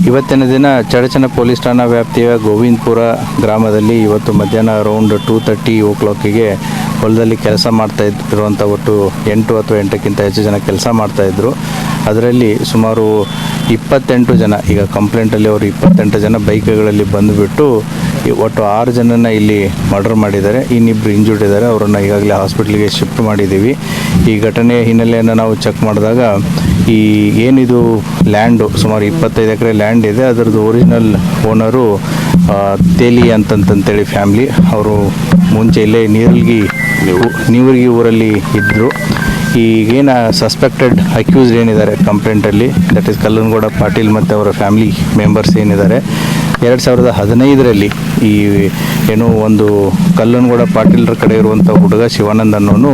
ಇವತ್ತಿನ ದಿನ ಚಡಚಣ ಪೊಲೀಸ್ ಠಾಣಾ ವ್ಯಾಪ್ತಿಯ ಗೋವಿಂದಪುರ ಗ್ರಾಮದಲ್ಲಿ ಇವತ್ತು ಮಧ್ಯಾಹ್ನ ಅರೌಂಡ್ 2:30 ಓ ಕ್ಲಾಕಿಗೆ ಹೊಲದಲ್ಲಿ ಕೆಲಸ ಮಾಡ್ತಾ ಇರುವಂಥ ಒಟ್ಟು 8 ಅಥವಾ 8ಕ್ಕಿಂತ ಹೆಚ್ಚು ಜನ ಕೆಲಸ ಮಾಡ್ತಾಯಿದ್ರು. ಅದರಲ್ಲಿ ಸುಮಾರು 28 ಜನ, ಈಗ ಕಂಪ್ಲೇಂಟಲ್ಲಿ ಅವರು 28 ಜನ ಬೈಕ್ಗಳಲ್ಲಿ ಬಂದುಬಿಟ್ಟು ಒಟ್ಟು 6 ಜನನ ಇಲ್ಲಿ ಮರ್ಡರ್ ಮಾಡಿದ್ದಾರೆ. ಇನ್ನಿಬ್ಬರು ಇಂಜೂರ್ಡ್ ಇದ್ದಾರೆ. ಅವರನ್ನು ಈಗಾಗಲೇ ಹಾಸ್ಪಿಟ್ಲಿಗೆ ಶಿಫ್ಟ್ ಮಾಡಿದ್ದೀವಿ. ಈ ಘಟನೆಯ ಹಿನ್ನೆಲೆಯನ್ನು ನಾವು ಚೆಕ್ ಮಾಡಿದಾಗ ಈ ಏನಿದು ಲ್ಯಾಂಡು ಸುಮಾರು 25 ಎಕರೆ ಲ್ಯಾಂಡ್ ಇದೆ, ಅದರದ್ದು ಒರಿಜಿನಲ್ ಓನರು ತೇಲಿ ಅಂತಂತೇಳಿ ಫ್ಯಾಮ್ಲಿ. ಅವರು ಮುಂಚೆ ಇಲ್ಲೇ ನೀವರ್ಗಿ ಊರಲ್ಲಿ ಇದ್ದರು. ಈಗೇನು ಸಸ್ಪೆಕ್ಟೆಡ್ ಅಕ್ಯೂಸ್ಡ್ ಏನಿದ್ದಾರೆ ಕಂಪ್ಲೇಂಟಲ್ಲಿ, ದಟ್ ಈಸ್ ಕಲ್ಲನಗೌಡ ಪಾಟೀಲ್ ಮತ್ತು ಅವರ ಫ್ಯಾಮಿಲಿ ಮೆಂಬರ್ಸ್ ಏನಿದ್ದಾರೆ, 2015ರಲ್ಲಿ ಈ ಏನು ಒಂದು ಕಲ್ಲನಗೌಡ ಪಾಟೀಲ್ರ ಕಡೆ ಇರುವಂಥ ಹುಡುಗ ಶಿವಾನಂದ್ ಅನ್ನೋನು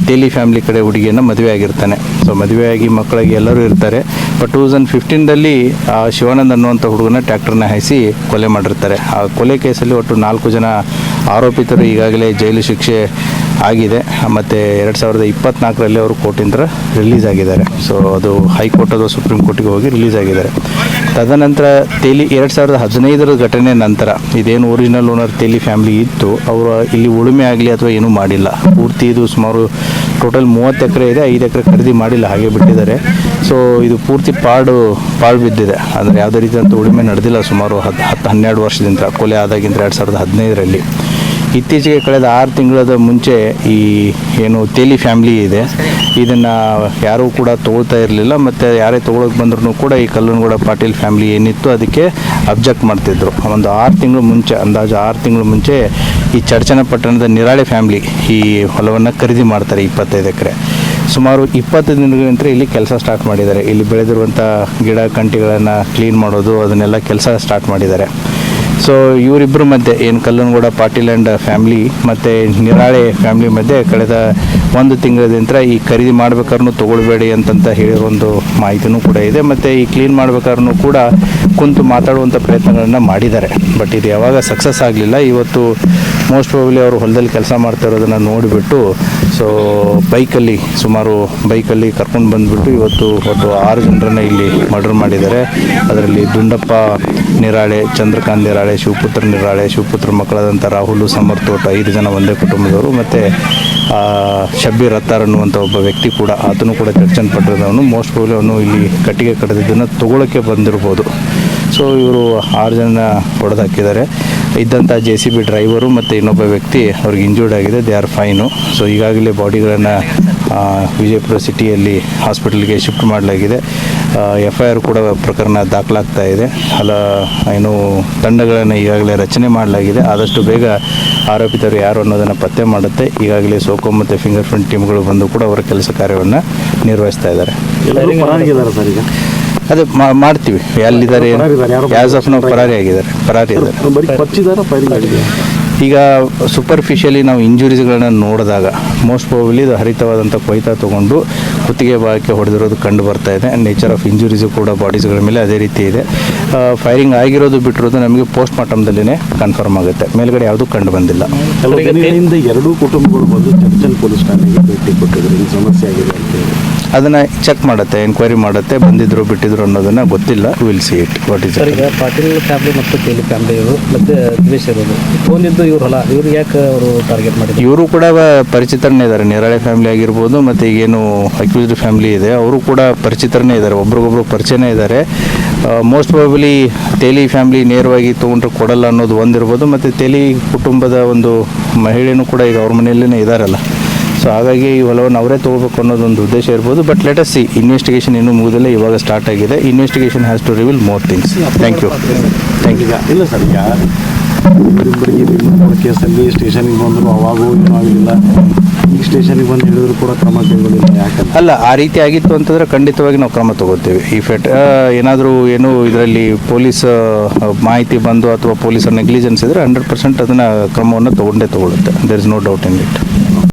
ತೇಲಿ ಫ್ಯಾಮ್ಲಿ ಕಡೆ ಹುಡುಗಿಯನ್ನು ಮದುವೆ ಆಗಿರ್ತಾನೆ. ಸೊ ಮದುವೆಯಾಗಿ ಮಕ್ಕಳಿಗೆ ಎಲ್ಲರೂ ಇರ್ತಾರೆ. ಬಟ್ 2015ರಲ್ಲಿ ಆ ಶಿವಾನಂದ್ ಅನ್ನುವಂಥ ಹುಡುಗನ ಟ್ರ್ಯಾಕ್ಟರ್ನ ಹಾಯಿಸಿ ಕೊಲೆ ಮಾಡಿರ್ತಾರೆ. ಆ ಕೊಲೆ ಕೇಸಲ್ಲಿ ಒಟ್ಟು 4 ಜನ ಆರೋಪಿತರು ಈಗಾಗಲೇ ಜೈಲು ಶಿಕ್ಷೆ ಆಗಿದೆ. ಮತ್ತು 2024ರಲ್ಲಿ ಅವರು ಕೋರ್ಟಿಂದ ರಿಲೀಸ್ ಆಗಿದ್ದಾರೆ. ಸೊ ಅದು ಹೈಕೋರ್ಟ್ ಅಥವಾ ಸುಪ್ರೀಂ ಕೋರ್ಟಿಗೆ ಹೋಗಿ ರಿಲೀಸ್ ಆಗಿದ್ದಾರೆ. ತದನಂತರ ತೇಲಿ 2015ರ ಘಟನೆ ನಂತರ ಇದೇನು ಒರಿಜಿನಲ್ ಓನರ್ ತೇಲಿ ಫ್ಯಾಮ್ಲಿ ಇತ್ತು, ಅವರು ಇಲ್ಲಿ ಉಳುಮೆ ಆಗಲಿ ಅಥವಾ ಏನೂ ಮಾಡಿಲ್ಲ. ಪೂರ್ತಿ ಇದು ಸುಮಾರು ಟೋಟಲ್ 30 ಎಕರೆ ಇದೆ, 5 ಎಕರೆ ಖರೀದಿ ಮಾಡಿಲ್ಲ, ಹಾಗೆ ಬಿಟ್ಟಿದ್ದಾರೆ. ಸೊ ಇದು ಪೂರ್ತಿ ಪಾಳು ಬಿದ್ದಿದೆ. ಅಂದರೆ ಯಾವುದೇ ರೀತಿಯಂಥ ಉಳುಮೆ ನಡೆದಿಲ್ಲ ಸುಮಾರು 10-12 ವರ್ಷದಿಂದ, ಕೊಲೆ ಆದಾಗಿಂದ 2015ರಲ್ಲಿ. ಇತ್ತೀಚೆಗೆ ಕಳೆದ 6 ತಿಂಗಳ ಮುಂಚೆ ಈ ಏನು ತೇಲಿ ಫ್ಯಾಮ್ಲಿ ಇದೆ, ಇದನ್ನು ಯಾರೂ ಕೂಡ ತೊಗೊಳ್ತಾ ಇರಲಿಲ್ಲ. ಮತ್ತು ಯಾರೇ ತೊಗೊಳಕ್ಕೆ ಬಂದ್ರೂ ಕೂಡ ಈ ಕಲ್ಲನಗೌಡ ಪಾಟೀಲ್ ಫ್ಯಾಮ್ಲಿ ಏನಿತ್ತು ಅದಕ್ಕೆ ಅಬ್ಜೆಕ್ಟ್ ಮಾಡ್ತಿದ್ರು. ಒಂದು 6 ತಿಂಗಳು ಮುಂಚೆ, ಅಂದಾಜು 6 ತಿಂಗಳು ಮುಂಚೆ ಈ ಚಡಚಣಪಟ್ಟಣದ ನಿರಾಳೆ ಫ್ಯಾಮ್ಲಿ ಈ ಹೊಲವನ್ನು ಖರೀದಿ ಮಾಡ್ತಾರೆ 25 ಎಕರೆ. ಸುಮಾರು 20 ದಿನಗಳಿಂದ ಇಲ್ಲಿ ಕೆಲಸ ಸ್ಟಾರ್ಟ್ ಮಾಡಿದ್ದಾರೆ. ಇಲ್ಲಿ ಬೆಳೆದಿರುವಂಥ ಗಿಡ ಕಂಟಿಗಳನ್ನು ಕ್ಲೀನ್ ಮಾಡೋದು, ಅದನ್ನೆಲ್ಲ ಕೆಲಸ ಸ್ಟಾರ್ಟ್ ಮಾಡಿದ್ದಾರೆ. ಸೊ ಇವರಿಬ್ಬರ ಮಧ್ಯೆ ಏನು ಕಲ್ಲನಗೌಡ ಪಾಟೀಲ್ ಆ್ಯಂಡ್ ಫ್ಯಾಮ್ಲಿ ಮತ್ತು ನಿರಾಳೆ ಫ್ಯಾಮ್ಲಿ ಮಧ್ಯೆ ಕಳೆದ 1 ತಿಂಗಳಿಂದ ಈ ಖರೀದಿ ಮಾಡ್ಬೇಕಾದ್ರೂ ತೊಗೊಳ್ಬೇಡಿ ಅಂತಂತ ಹೇಳಿರೋ ಒಂದು ಮಾಹಿತಿನೂ ಕೂಡ ಇದೆ. ಮತ್ತು ಈ ಕ್ಲೀನ್ ಮಾಡ್ಬೇಕಾದ್ರೂ ಕೂಡ ಕುಂತು ಮಾತಾಡುವಂಥ ಪ್ರಯತ್ನಗಳನ್ನು ಮಾಡಿದ್ದಾರೆ. ಬಟ್ ಇದು ಯಾವಾಗ ಸಕ್ಸಸ್ ಆಗಲಿಲ್ಲ. ಇವತ್ತು ಮೋಸ್ಟ್ ಪ್ರಾಬಬ್ಲಿ ಅವರು ಹೊಲದಲ್ಲಿ ಕೆಲಸ ಮಾಡ್ತಾ ಇರೋದನ್ನು ನೋಡಿಬಿಟ್ಟು ಸೊ ಬೈಕಲ್ಲಿ ಕರ್ಕೊಂಡು ಬಂದುಬಿಟ್ಟು ಇವತ್ತು ಒಟ್ಟು 6 ಜನರನ್ನು ಇಲ್ಲಿ ಮರ್ಡರ್ ಮಾಡಿದ್ದಾರೆ. ಅದರಲ್ಲಿ ದುಂಡಪ್ಪ ನಿರಾಳೆ, ಚಂದ್ರಕಾಂತ್ ನಿರಾಳೆ, ಶಿವಪುತ್ರ ನಿರಾಳೆ, ಶಿವಪುತ್ರ ಮಕ್ಕಳಾದಂಥ ರಾಹುಲ್ ಸಮರ್ಥ, ಒಟ್ಟು 5 ಜನ ಒಂದೇ ಕುಟುಂಬದವರು. ಮತ್ತು ಶಬ್ಬೀರ್ ಅತ್ತಾರ್ ಅನ್ನುವಂಥ ಒಬ್ಬ ವ್ಯಕ್ತಿ ಕೂಡ, ಆತನು ಕೂಡ ಚಡಚಣಪಟ್ಟಣದವನು. ಮೋಸ್ಟ್ ಪ್ರಾಬಬ್ಲಿ ಅವನು ಇಲ್ಲಿ ಕಟ್ಟಿಗೆ ಕಡಿದಿದ್ದನ್ನು ತೊಗೊಳಕ್ಕೆ ಬಂದಿರ್ಬೋದು. ಸೊ ಇವರು 6 ಜನ ಹೊಡೆದು ಹಾಕಿದ್ದಾರೆ. ಇದ್ದಂಥ JCB ಡ್ರೈವರು ಮತ್ತು ಇನ್ನೊಬ್ಬ ವ್ಯಕ್ತಿ ಅವ್ರಿಗೆ ಇಂಜೂರ್ಡ್ ಆಗಿದೆ. They are fine. ಸೊ ಈಗಾಗಲೇ ಬಾಡಿಗಳನ್ನು ವಿಜಯಪುರ ಸಿಟಿಯಲ್ಲಿ ಹಾಸ್ಪಿಟಲ್ಗೆ ಶಿಫ್ಟ್ ಮಾಡಲಾಗಿದೆ. FIR ಕೂಡ ಪ್ರಕರಣ ದಾಖಲಾಗ್ತಾ ಇದೆ. ಏನು ತಂಡಗಳನ್ನು ಈಗಾಗಲೇ ರಚನೆ ಮಾಡಲಾಗಿದೆ. ಆದಷ್ಟು ಬೇಗ ಆರೋಪಿತರು ಯಾರು ಅನ್ನೋದನ್ನು ಪತ್ತೆ ಮಾಡುತ್ತೆ. ಈಗಾಗಲೇ ಸೋಕೋ ಮತ್ತು ಫಿಂಗರ್ ಪ್ರಿಂಟ್ ಟೀಮ್ಗಳು ಬಂದು ಕೂಡ ಅವರ ಕೆಲಸ ಕಾರ್ಯವನ್ನು ನಿರ್ವಹಿಸ್ತಾ ಇದ್ದಾರೆ. ಅದೇ ಮಾಡ್ತೀವಿ. ಎಲ್ಲಿದ್ದಾರೆ ಆ್ಯಸ್ ಆಫ್ ನಾವು ಪರಾರಿ ಇದ್ದಾರೆ. ಈಗ ಸೂಪರ್ಫಿಷಿಯಲಿ ನಾವು ಇಂಜುರೀಸ್ಗಳನ್ನ ನೋಡಿದಾಗ ಮೋಸ್ಟ್ ಪ್ರಾಬಬ್ಲಿ ಇದು ಹರಿತವಾದಂಥ ಕೊಯ್ತಾ ತೊಗೊಂಡು ಕುತ್ತಿಗೆ ಭಾಗಕ್ಕೆ ಹೊಡೆದಿರೋದು ಕಂಡು ಬರ್ತಾ ಇದೆ. ನೇಚರ್ ಆಫ್ ಇಂಜುರೀಸು ಕೂಡ ಬಾಡೀಸ್ಗಳ ಮೇಲೆ ಅದೇ ರೀತಿ ಇದೆ. ಫೈರಿಂಗ್ ಆಗಿರೋದು ಬಿಟ್ಟಿರೋದು ನಮಗೆ ಪೋಸ್ಟ್ ಮಾರ್ಟಮ್ದಲ್ಲೇ ಕನ್ಫರ್ಮ್ ಆಗುತ್ತೆ. ಮೇಲ್ಗಡೆ ಯಾವುದೂ ಕಂಡು ಬಂದಿಲ್ಲ. ಎರಡೂ ಕುಟುಂಬಗಳು ಬಂದು ಚಡಚಣ ಪೊಲೀಸ್ ಠಾಣೆಗೆ ಭೇಟಿ ಕೊಟ್ಟಿದ್ರು. ಈ ಸಮಸ್ಯೆ ಆಗಿದೆ ಅಂತ ಅದನ್ನು ಚೆಕ್ ಮಾಡುತ್ತೆ, ಎನ್ಕ್ವೈರಿ ಮಾಡುತ್ತೆ. ಬಂದಿದ್ರು ಬಿಟ್ಟಿದ್ರು ಅನ್ನೋದನ್ನು ಗೊತ್ತಿಲ್ಲ. Will see it what is. ಈಗ ಪಾಟೀಲ್ ಫ್ಯಾಮಿಲಿ ಮತ್ತು ತೇಲಿ ಫ್ಯಾಮಿಲಿ ಇವರು ಮತ್ತು ದ್ವೇಷ ಇರೋದು ಫೋನಿದ್ದು ಇವರಲ್ಲ, ಇವ್ರಿಗೆ ಯಾಕೆ ಅವರು ಟಾರ್ಗೆಟ್ ಮಾಡಿದ್ರು? ಇವರು ಕೂಡ ಪರಿಚಿತರನ್ನೇ ಇದ್ದಾರೆ. ನಿರಾಳೆ ಫ್ಯಾಮಿಲಿ ಆಗಿರ್ಬೋದು ಮತ್ತು ಈಗೇನು ಅಕ್ಯೂಸ್ಡ್ ಫ್ಯಾಮಿಲಿ ಇದೆ ಅವರು ಕೂಡ ಪರಿಚಿತರನ್ನೇ ಇದ್ದಾರೆ, ಒಬ್ರಿಗೊಬ್ರು ಪರಿಚಯನೇ ಇದ್ದಾರೆ. ಮೋಸ್ಟ್ ಪ್ರಾಬಬ್ಲಿ ತೇಲಿ ಫ್ಯಾಮಿಲಿ ನೇರವಾಗಿ ತೊಗೊಂಡ್ರೆ ಕೊಡಲ್ಲ ಅನ್ನೋದು ಒಂದಿರ್ಬೋದು. ಮತ್ತು ತೇಲಿ ಕುಟುಂಬದ ಒಂದು ಮಹಿಳೆಯೂ ಕೂಡ ಈಗ ಅವ್ರ ಮನೆಯಲ್ಲೇ ಇದ್ದಾರಲ್ಲ. ಸೊ ಹಾಗಾಗಿ ಈ ಹೊಲವನ್ನು ಅವರೇ ತೊಗೋಬೇಕು ಅನ್ನೋದೊಂದು ಉದ್ದೇಶ ಇರ್ಬೋದು. But let us see. Investigation ಇನ್ನೂ ಮುಗಿದಿಲ್ಲ, ಇವಾಗ ಸ್ಟಾರ್ಟ್ ಆಗಿದೆ. Investigation has to reveal more things. Thank you. ಇಲ್ಲ ಸರ್, ಈಗ ಕೇಸಲ್ಲಿ ಸ್ಟೇಷನಿಗೆ ಬಂದರು, ಅವಾಗೂ ಏನೂ ಆಗಲಿಲ್ಲ. ಈಗ ಸ್ಟೇಷನಿಗೆ ಬಂದು ಹೇಳಿದ್ರು ಕೂಡ ಕ್ರಮ ಕೈಗೊಳ್ಳಿಲ್ಲ. ಯಾಕಂದ್ರೆ ಅಲ್ಲ, ಆ ರೀತಿ ಆಗಿತ್ತು ಅಂತಂದರೆ ಖಂಡಿತವಾಗಿ ನಾವು ಕ್ರಮ ತೊಗೋತೀವಿ. ಇಫ್ ಏನಾದರೂ ಇದರಲ್ಲಿ ಪೊಲೀಸ್ ಮಾಹಿತಿ ಬಂದು ಅಥವಾ ಪೊಲೀಸರ ನೆಗ್ಲಿಜೆನ್ಸ್ ಇದ್ದರೆ 100% ಅದನ್ನು ಕ್ರಮವನ್ನು ತೊಗೊಳ್ಳೇ ತೊಗೊಳುತ್ತೆ. There is no doubt in it.